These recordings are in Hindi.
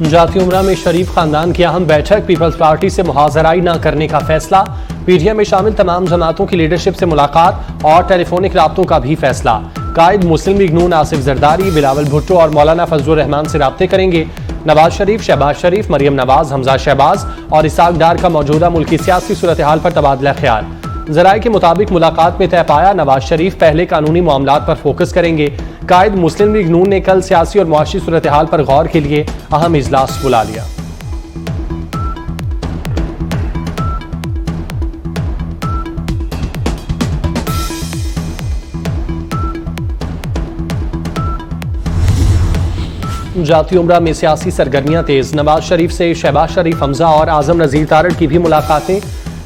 जाती उम्रा में शरीफ खानदान की अहम बैठक, पीपल्स पार्टी से मुहाजराई न करने का फैसला, पीटीएम में शामिल तमाम जमातों की लीडरशिप से मुलाकात और टेलीफोनिक राब्तों का भी फैसला। कायद मुस्लिम लीग नून आसिफ जरदारी बिलावल भुट्टो और मौलाना फजलुर रहमान से राब्ते करेंगे। नवाज शरीफ, शहबाज शरीफ, मरियम नवाज, हमजा शहबाज और इसाक डार का मौजूदा मुल्की सियासी सूरत हाल पर तबादला ख्याल। जराये के मुताबिक मुलाकात में तय पाया, नवाज शरीफ पहले कानूनी मामलात पर फोकस करेंगे। कायद मुस्लिम लीग नून ने कल सियासी और मुआशी सूरत हाल पर गौर के लिए अहम इजलास बुला लिया। जाती उम्रा में सियासी सरगर्मियां तेज, नवाज शरीफ से शहबाज शरीफ, हमजा और आजम नजीर तारड़ की भी मुलाकातें।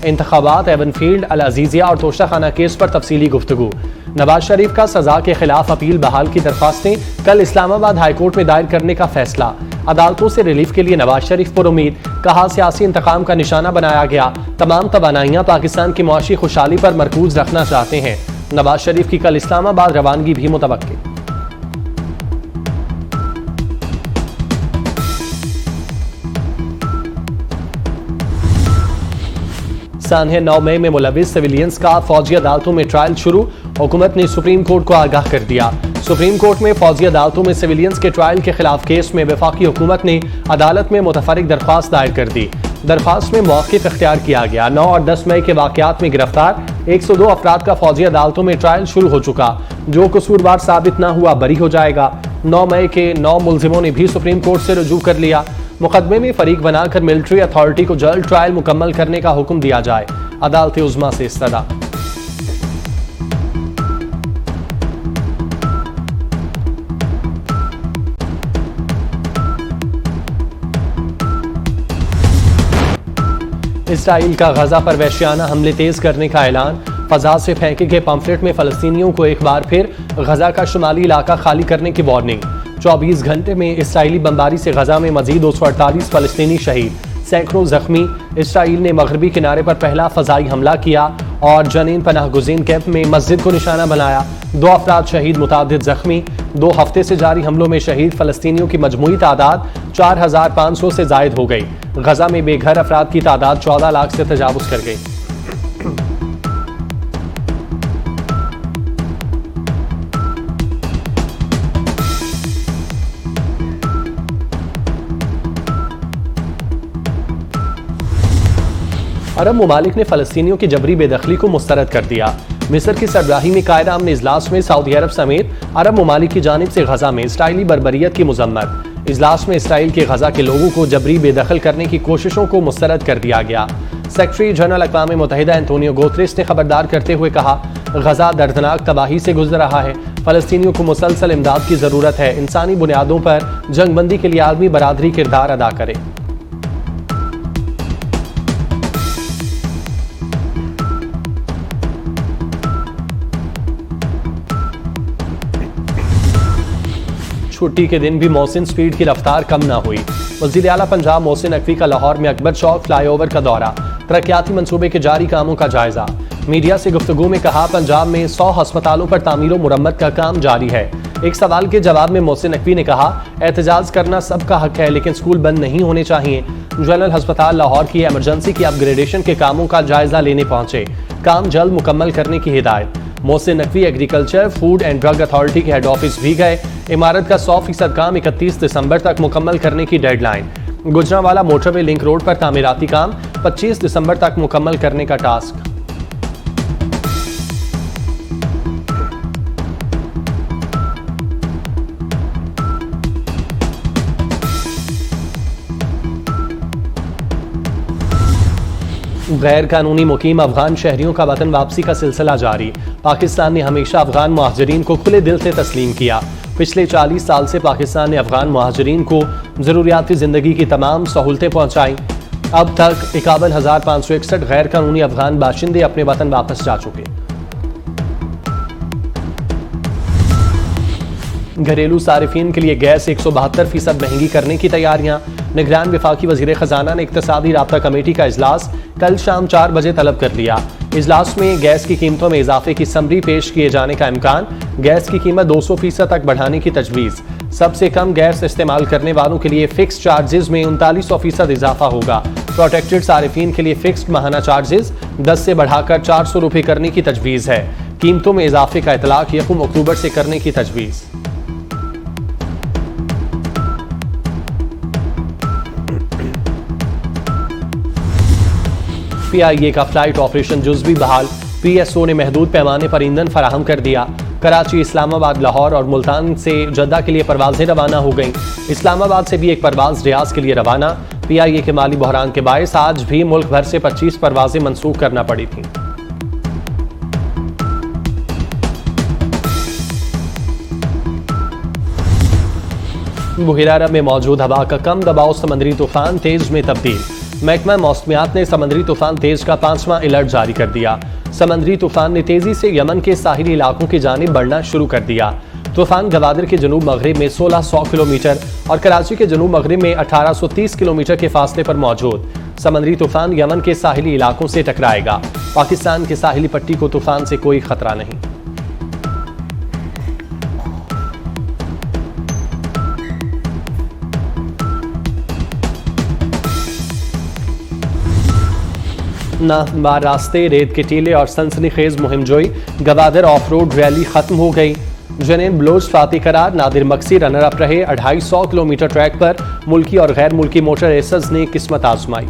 इंतखाबात, एवनफील्ड, अल अजीजिया और तोशा खाना केस पर तफसीली गुफ्तगू। नवाज शरीफ का सजा के खिलाफ अपील बहाल की दरख्वास्तें कल इस्लामाबाद हाईकोर्ट में दायर करने का फैसला। अदालतों से रिलीफ के लिए नवाज शरीफ पर उम्मीद, कहा सियासी इंतकाम का निशाना बनाया गया। तमाम तवानाइयां पाकिस्तान की मुआशी खुशहाली पर मरकूज रखना चाहते हैं। नवाज शरीफ की कल इस्लामाबाद रवानगी भी मुतवक्किल। सानहे 9 मई में मुलविस सिविलियंस का फौजी अदालतों में ट्रायल शुरू, हुकूमत ने सुप्रीम कोर्ट को आगाह कर दिया। सुप्रीम कोर्ट में फौजी अदालतों में सिविलियंस के ट्रायल के खिलाफ केस में वफाकी हुकूमत ने अदालत में मुतफरिक दरख्वास्त दायर कर दी। दरख्वास्त में मौक़िफ़ इख्तियार किया गया। 9 और 10 मई के वाक़यात में गिरफ्तार 102 अफराद का फौजी अदालतों में ट्रायल शुरू हो चुका। जो कसूरवार साबित न हुआ बरी हो जाएगा। 9 मई के 9 मुलजिमों ने भी सुप्रीम कोर्ट से रुजू कर लिया। मुकदमे में फरीक बनाकर मिलिट्री अथॉरिटी को जल्द ट्रायल मुकम्मल करने का हुक्म दिया जाए। अदालत उज़्मा से इस्तदा। इसराइल का गजा पर वहशियाना हमले तेज करने का ऐलान, फजा से फेंके गए पंफलेट में फलस्तीनियों को एक बार फिर गजा का शुमाली इलाका खाली करने की वार्निंग। 24 घंटे में इसराइली बमबारी से गजा में मजीद 248 फलस्तीनी शहीद, सैकड़ों जख्मी। इसराइल ने मगरबी किनारे पर पहला फजाई हमला किया और जनीन पनाह गुज़ीन कैंप में मस्जिद को निशाना बनाया। 2 अफराद शहीद, मुतादिद जख्मी। 2 हफ्ते से जारी हमलों में शहीद फलस्तीनियों की मजमूई तादाद 4500 से जायद हो गई। गजा में बेघर अफराद की तादाद 14 लाख से तजावुज कर गई। अरब ममालिक ने फलस्तीनियों की जबरी बेदखली को मुस्तरद कर दिया। मिस्र की सरबराही में कायदा अमन इजलास में सऊदी अरब समेत अरब ममालिक की जानिब से गजा में इसराइली बर्बरियत की मुजम्मत। इजलास में इसराइल के गजा के लोगों को जबरी बेदखल करने की कोशिशों को मुस्तरद कर दिया गया। सेक्रेटरी जनरल अक़वाम मुत्तहिदा एंटोनियो गुतेरेस ने खबरदार करते हुए कहा, गजा दर्दनाक तबाही से गुजर रहा है। फलस्तीनियों को मुसलसल इमदाद की जरूरत है। इंसानी बुनियादों पर जंगबंदी के लिए आलमी बरादरी किरदार अदा करे। छुट्टी के दिन भी मोहसिन स्पीड की रफ्तार कम ना हुई। वज़ीर आला पंजाब मोहसिन नकवी का लाहौर में अकबर चौक फ्लाईओवर का दौरा, तरक्याती मंसूबे के जारी कामों का जायजा। मीडिया से गुफ्तगू में कहा, पंजाब में 100 अस्पतालों पर तामीर व मुरम्मत का काम जारी है। एक सवाल के जवाब में मोहसिन नकवी ने कहा, एहतजाज करना सबका हक है, लेकिन स्कूल बंद नहीं होने चाहिए। जनरल अस्पताल लाहौर की इमरजेंसी की अपग्रेडेशन के कामों का जायजा लेने पहुंचे, काम जल्द मुकम्मल करने की हिदायत। Mohsin Naqvi agriculture, food and drug authority के हेड ऑफिस भी गए। इमारत का 100% काम 31 दिसंबर तक मुकम्मल करने की deadline. Gujranwala motorway link road पर तामीराती काम 25 दिसंबर तक मुकम्मल करने का टास्क। गैर कानूनी मुकीम अफगान शहरियों का वतन वापसी का सिलसिला जारी। पाकिस्तान ने हमेशा अफगान मुहाजिरीन को खुले दिल से तस्लीम किया। पिछले 40 साल से पाकिस्तान ने अफगान मुहाजिरीन को ज़रूरियाती ज़िंदगी की तमाम सहूलतें पहुँचाई। अब तक 51,561 गैर कानूनी अफगान बाशिंदे अपने वतन वापस जा चुके। घरेलू सारिफिन के लिए गैस 172% महंगी करने की तैयारियां। निगरान वफाकी वजीर खजाना ने इक्तसादी राब्ता कमेटी का इजलास कल शाम 4 बजे तलब कर लिया। इजलास में गैस की कीमतों में इजाफे की समरी पेश किए जाने का इम्कान, गैस की कीमत 200% तक बढ़ाने की तजवीज़, सबसे कम गैस इस्तेमाल करने वालों के लिए फिक्स चार्जेस में 39% इजाफा होगा। प्रोटेक्टेड सारिफिन के लिए फिक्स्ड माहाना चार्जेस 10 से बढ़ाकर 400 रुपये करने की तजवीज़ है। कीमतों में इजाफे का इतलाक 1 अक्टूबर से करने की तजवीज़। PIA का फ्लाइट ऑपरेशन जुज़वी बहाल। PSO ने महदूद पैमाने पर ईंधन फराहम कर दिया। कराची, इस्लामाबाद, लाहौर और मुल्तान से जद्दा के लिए परवाजें रवाना हो गईं। इस्लामाबाद से भी एक परवाज रियाज के लिए रवाना। PIA के माली बहरान के बायस आज भी मुल्क भर से 25 परवाजें मनसूख करना पड़ी थीं। बुहिरा अरब में मौजूद हवा का कम दबाव समंदरी तूफान तेज में तब्दील। महकमा मौसमियात ने समंदरी तूफान तेज का 5वां अलर्ट जारी कर दिया। समंदरी तूफान ने तेजी से यमन के साहिली इलाकों की जानिब बढ़ना शुरू कर दिया। तूफान गवादर के जनूब मगरिब में 1600 किलोमीटर और कराची के जनूब मगरिब में 1830 किलोमीटर के फासले पर मौजूद। समंदरी तूफान यमन के साहिली इलाकों से टकराएगा। पाकिस्तान की साहिली पट्टी को तूफान से कोई खतरा नहीं। नाहमवार रास्ते, रेत के टीले और सनसनीखेज मुहिमजोई। गवादर ऑफ रोड रैली खत्म हो गई। जनेन ब्लोच फाती करार। नादिर मक्सी रनर अप रहे। 250 किलोमीटर ट्रैक पर मुल्की और गैर मुल्की मोटर रेसर्स ने किस्मत आजमाई।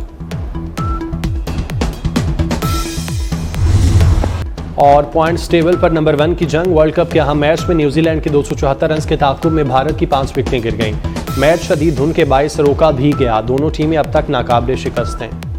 और पॉइंट्स टेबल पर नंबर 1 की जंग। वर्ल्ड कप के अहम मैच में न्यूजीलैंड के 274 रन के ताकुब में भारत की 5 विकेटें गिर गईं। मैच शदीद धुंध के बायस रोका भी गया। दोनों टीमें अब तक नाकाबिले शिकस्त हैं।